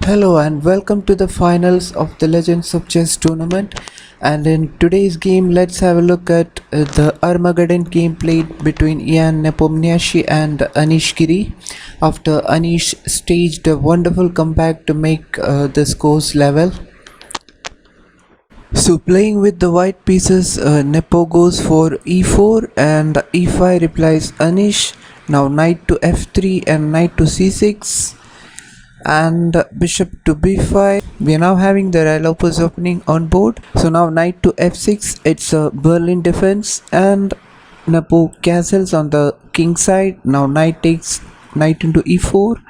Hello and welcome to the finals of the Legends of Chess tournament. And in today's game, let's have a look at the Armageddon game played between Nepo and Anish Giri. After Anish staged a wonderful comeback to make the scores level. So playing with the white pieces, Nepo goes for e4 and e5 replies Anish. Now knight to f3 and knight to c6. And bishop to b5. We are now having the Relopers opening on board. So now knight to f6, it's a Berlin defense, and Nepo castles on the king side. Now knight takes knight into e4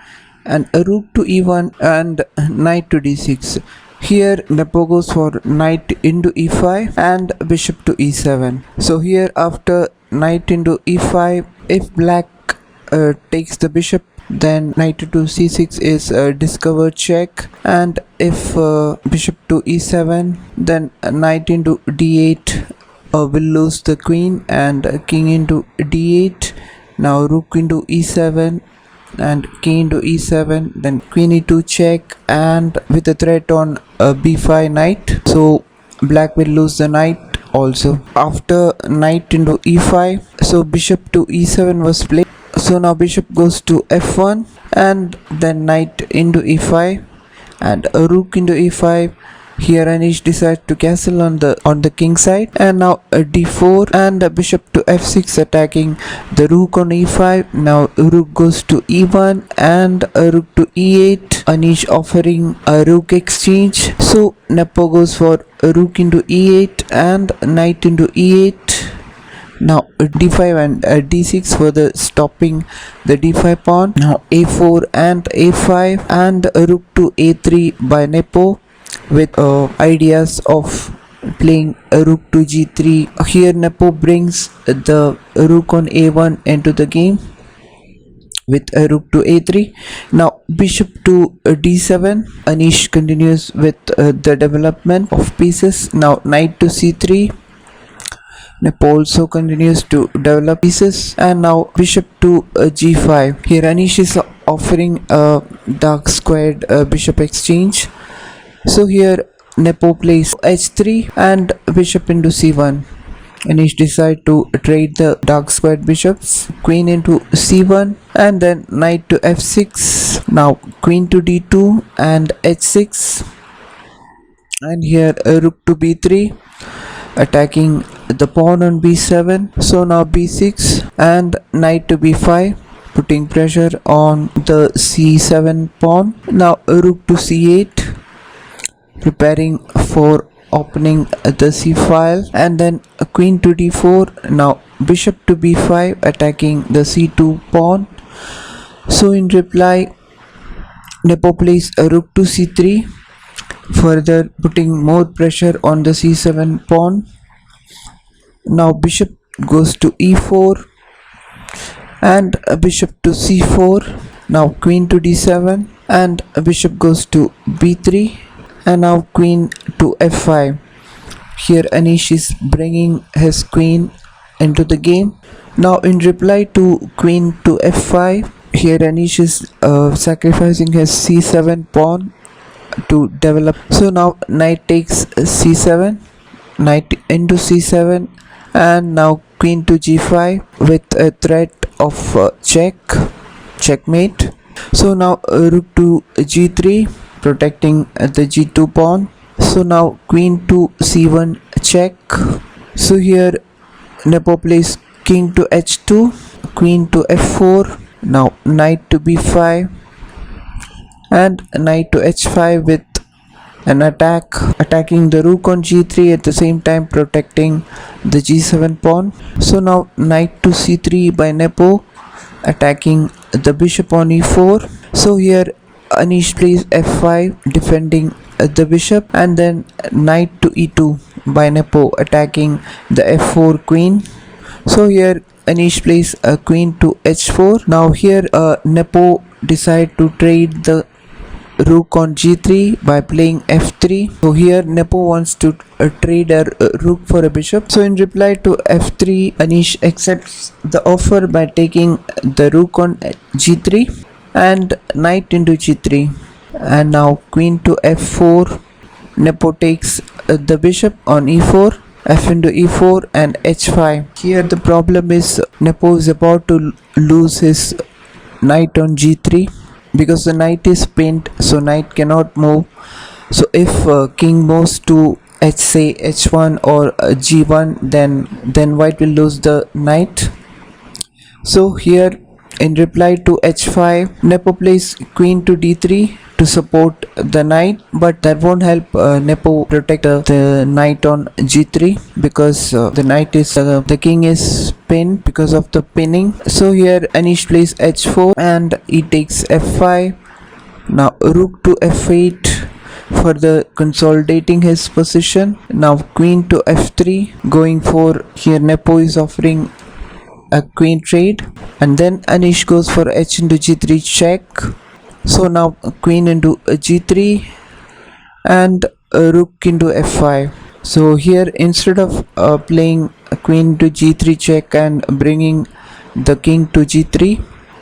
and a rook to e1 and knight to d6. Here Nepo goes for knight into e5 and bishop to e7. So here after knight into e5, if black takes the bishop, then knight to c6 is a discovered check, and if bishop to e7, then knight into d8 will lose the queen, and king into d8. Now rook into e7 and king into e7, then queen e2 check, and with a threat on b5 knight, so black will lose the knight also. After knight into e5, so bishop to e7 was played. So now bishop goes to f1 and then knight into e5 and a rook into e5. Here Anish decides to castle on the king side, and now a d4 and a bishop to f6 attacking the rook on e5. Now rook goes to e1 and a rook to e8. Anish offering a rook exchange. So Nepo goes for a rook into e8 and knight into e8. Now d5 and d6 for the stopping the d5 pawn. Now a4 and a5 and a rook to a3 by Nepo, with ideas of playing a rook to g3. Here Nepo brings the rook on a1 into the game with a rook to a3. Now bishop to d7. Anish continues with the development of pieces. Now knight to c3. Nepo also continues to develop pieces, and now bishop to g5. Here Anish is offering a dark squared bishop exchange. So here Nepo plays h3 and bishop into c1. Anish decide to trade the dark squared bishops. Queen into c1 and then knight to f6. Now queen to d2 and h6, and here a rook to b3 attacking the pawn on b7. So now b6 and knight to b5, putting pressure on the c7 pawn. Now a rook to c8, preparing for opening the c file, and then a queen to d4. Now bishop to b5 attacking the c2 pawn. So in reply, Nepo plays a rook to c3, further putting more pressure on the c7 pawn. Now bishop goes to e4 and a bishop to c4. Now queen to d7 and a bishop goes to b3, and now queen to f5. Here Anish is bringing his queen into the game. Now in reply to queen to f5, here Anish is sacrificing his c7 pawn to develop. So now knight takes c7, knight into c7, and now queen to g5 with a threat of checkmate. So now rook to g3, protecting the g2 pawn. So now queen to c1 check. So here Nepo plays king to h2, queen to f4. Now knight to b5 and knight to h5 with an attacking the rook on g3, at the same time protecting the g7 pawn. So now knight to c3 by Nepo, attacking the bishop on e4. So here Anish plays f5, defending the bishop, and then knight to e2 by Nepo, attacking the f4 queen. So here Anish plays a queen to h4. Now here Nepo decide to trade the rook on g3 by playing f3. So here Nepo wants to trade a rook for a bishop. So in reply to f3, Anish accepts the offer by taking the rook on g3 and knight into g3. and now queen to f4. Nepo takes the bishop on e4, f into e4 and h5. Here the problem is Nepo is about to lose his knight on g3 because the knight is pinned, so knight cannot move. So if king moves to say h1 or g1, then white will lose the knight. So here in reply to h5, Nepo plays queen to d3 to support the knight, but that won't help Nepo protect the knight on g3 because the king is pinned because of the pinning. So here Anish plays h4 and he takes f5. Now rook to f8 for the consolidating his position. Now queen to f3 going for, here Nepo is offering a queen trade, and then Anish goes for h into g3 check. So now queen into g3 and rook into f5. So here instead of playing queen to g3 check and bringing the king to g3,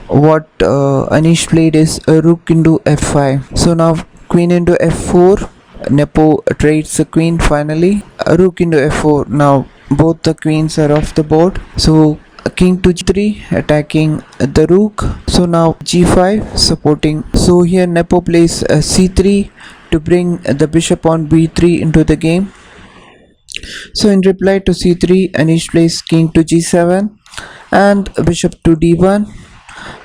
what Anish played is a rook into f5. So now queen into f4. Nepo trades the queen finally. A rook into f4. Now both the queens are off the board. So king to g3 attacking the rook. So now g5 supporting. So here Nepo plays c3 to bring the bishop on b3 into the game. So in reply to c3, Anish plays king to g7 and bishop to d1.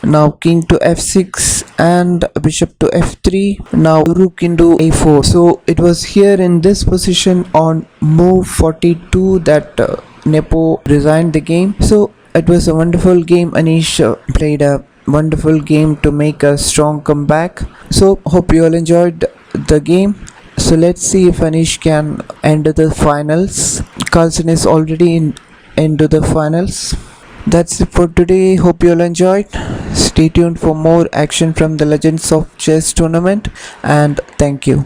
Now king to f6 and bishop to f3. Now rook into a4. So it was here in this position on move 42 that Nepo resigned the game. So it was a wonderful game. Anish played a wonderful game to make a strong comeback. So hope you all enjoyed the game. So let's see if Anish can enter the finals. Carlsen is already into the finals. That's it for today. Hope you all enjoyed. Stay tuned for more action from the Legends of Chess tournament, and thank you.